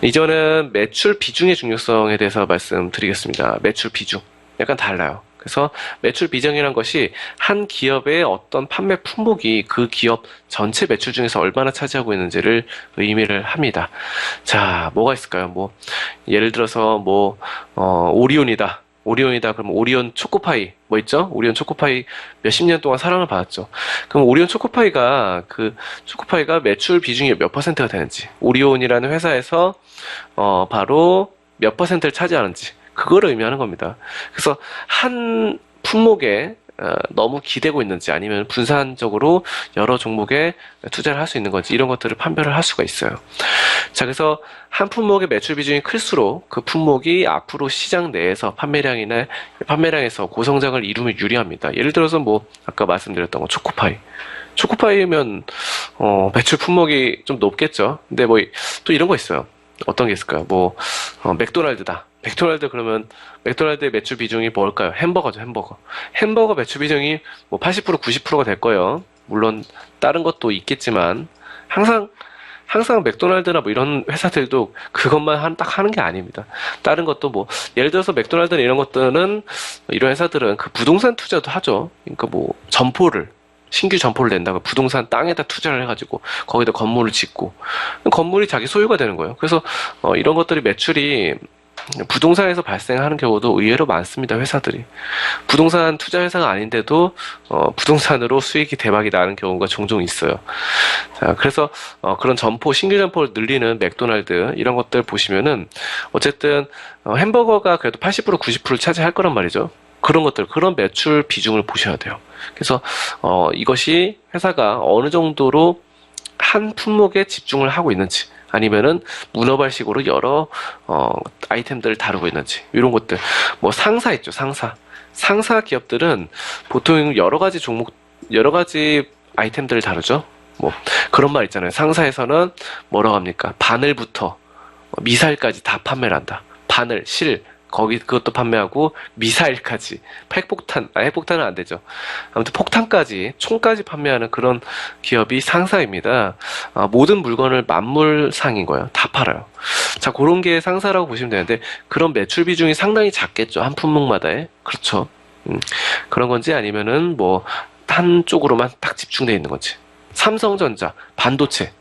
이제는 매출 비중의 중요성에 대해서 말씀드리겠습니다. 매출 비중. 약간 달라요. 그래서 매출 비중이란 것이 한 기업의 어떤 판매 품목이 그 기업 전체 매출 중에서 얼마나 차지하고 있는지를 의미를 합니다. 자, 뭐가 있을까요? 뭐, 예를 들어서 뭐, 오리온이다. 오리온이다. 그러면 오리온 초코파이 뭐 있죠? 오리온 초코파이 몇십 년 동안 사랑을 받았죠. 그럼 오리온 초코파이가 초코파이가 매출 비중이 몇 퍼센트가 되는지, 오리온이라는 회사에서 바로 몇 퍼센트를 차지하는지 그거를 의미하는 겁니다. 그래서 한 품목에 너무 기대고 있는지 아니면 분산적으로 여러 종목에 투자를 할 수 있는 건지 이런 것들을 판별을 할 수가 있어요. 자, 그래서 한 품목의 매출 비중이 클수록 그 품목이 앞으로 시장 내에서 판매량에서 고성장을 이루면 유리합니다. 예를 들어서 뭐 아까 말씀드렸던 거 초코파이면 매출 품목이 좀 높겠죠. 근데 뭐 또 이런 거 있어요. 어떤 게 있을까요? 뭐 맥도날드다. 맥도날드 그러면 맥도날드의 매출 비중이 뭘까요? 햄버거죠, 햄버거. 햄버거 매출 비중이 뭐 80%, 90%가 될 거예요. 물론 다른 것도 있겠지만 항상 맥도날드나 뭐 이런 회사들도 그것만 딱 하는 게 아닙니다. 다른 것도 뭐 예를 들어서 맥도날드나 이런 것들은 이런 회사들은 그 부동산 투자도 하죠. 그러니까 뭐 신규 점포를 낸다고 부동산 땅에다 투자를 해가지고 거기다 건물을 짓고 건물이 자기 소유가 되는 거예요. 그래서 이런 것들이 매출이 부동산에서 발생하는 경우도 의외로 많습니다. 회사들이 부동산 투자 회사가 아닌데도 부동산으로 수익이 대박이 나는 경우가 종종 있어요. 자, 그래서 그런 신규 점포를 늘리는 맥도날드 이런 것들 보시면은 어쨌든 햄버거가 그래도 80% 90%를 차지할 거란 말이죠. 그런 매출 비중을 보셔야 돼요. 그래서 이것이 회사가 어느 정도로 한 품목에 집중을 하고 있는지 아니면은 문어발식으로 여러 아이템들을 다루고 있는지 이런 것들. 뭐 상사 있죠, 상사 기업들은 보통 여러 가지 아이템들을 다루죠. 뭐 그런 말 있잖아요. 상사에서는 뭐라고 합니까? 바늘부터 미사일까지 다 판매를 한다. 바늘, 실 그것도 판매하고 미사일까지 핵폭탄은 안 되죠. 아무튼 폭탄까지 총까지 판매하는 그런 기업이 상사입니다. 모든 물건을 만물상인 거예요. 다 팔아요. 자, 그런 게 상사라고 보시면 되는데 그런 매출 비중이 상당히 작겠죠. 한 품목마다에. 그렇죠. 그런 건지 아니면은 뭐 한쪽으로만 딱 집중되어 있는 건지. 삼성전자, 반도체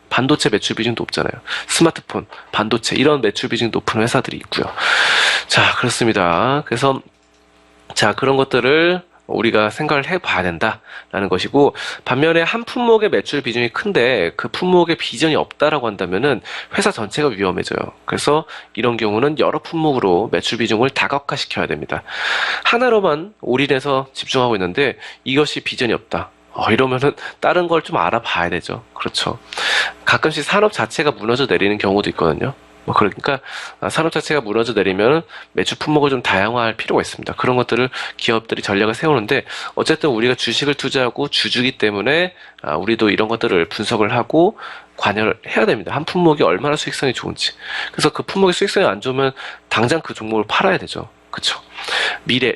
매출 비중이 높잖아요. 스마트폰, 반도체 이런 매출 비중이 높은 회사들이 있고요. 자, 그렇습니다. 그래서 자, 그런 것들을 우리가 생각을 해봐야 된다라는 것이고, 반면에 한 품목의 매출 비중이 큰데 그 품목의 비전이 없다라고 한다면은 회사 전체가 위험해져요. 그래서 이런 경우는 여러 품목으로 매출 비중을 다각화시켜야 됩니다. 하나로만 올인해서 집중하고 있는데 이것이 비전이 없다. 이러면은 다른 걸 좀 알아봐야 되죠. 그렇죠. 가끔씩 산업 자체가 무너져 내리는 경우도 있거든요. 그러니까 산업 자체가 무너져 내리면 매출 품목을 좀 다양화할 필요가 있습니다. 그런 것들을 기업들이 전략을 세우는데 어쨌든 우리가 주식을 투자하고 주주기 때문에 우리도 이런 것들을 분석을 하고 관여를 해야 됩니다. 한 품목이 얼마나 수익성이 좋은지. 그래서 그 품목의 수익성이 안 좋으면 당장 그 종목을 팔아야 되죠. 그쵸?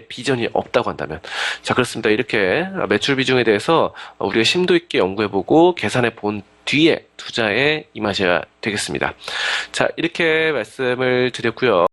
비전이 없다고 한다면. 자, 그렇습니다. 이렇게 매출 비중에 대해서 우리가 심도 있게 연구해보고 계산해 본 뒤에 투자에 임하셔야 되겠습니다. 자, 이렇게 말씀을 드렸고요.